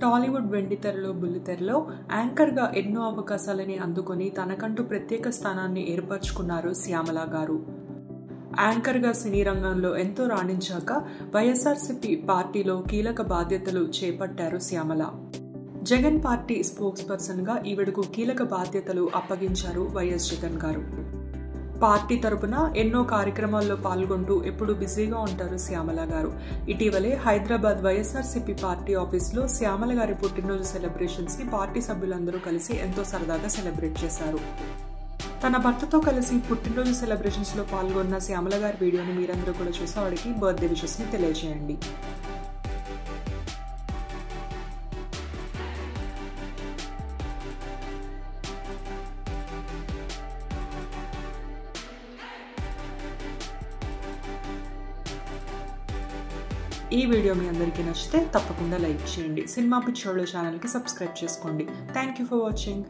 టాలీవుడ్ వెండితెరలో బుల్లితెరలో యాంకర్గా ఎన్నో అవకాశాలని అందుకొని తనకంటూ ప్రత్యేక స్థానాన్ని ఏర్పరచుకున్నారు శ్యామల గారు. యాంకర్గా సినీ రంగంలో ఎంతో రాణించాక వైఎస్ఆర్సీపీ పార్టీలో కీలక బాధ్యతలు చేపట్టారు శ్యామల. జగన్ పార్టీ స్పోక్స్ పర్సన్గా ఈవిడకు కీలక బాధ్యతలు అప్పగించారు వైఎస్ జగన్ గారు. పార్టీ తరపున ఎన్నో కార్యక్రమాల్లో పాల్గొంటూ ఎప్పుడు బిజీగా ఉంటారు శ్యామల గారు. ఇటీవలే హైదరాబాద్ వైఎస్ఆర్సీపీ పార్టీ ఆఫీస్లో శ్యామల గారి పుట్టినరోజు సెలబ్రేషన్స్ ని పార్టీ సభ్యులందరూ కలిసి ఎంతో సరదాగా సెలబ్రేట్ చేశారు. తన భర్తతో కలిసి పుట్టినరోజు సెలబ్రేషన్స్ లో పాల్గొన్న శ్యామల గారి వీడియోని మీరందరూ కూడా చూసి ఆవిడకి బర్త్డే విషెస్ ని తెలియజేయండి. ఈ వీడియో మీ అందరికీ నచ్చితే తప్పకుండా లైక్ చేయండి. సినిమా పిచ్చోళ్ళు ఛానల్కి సబ్స్క్రైబ్ చేసుకోండి. Thank you for watching.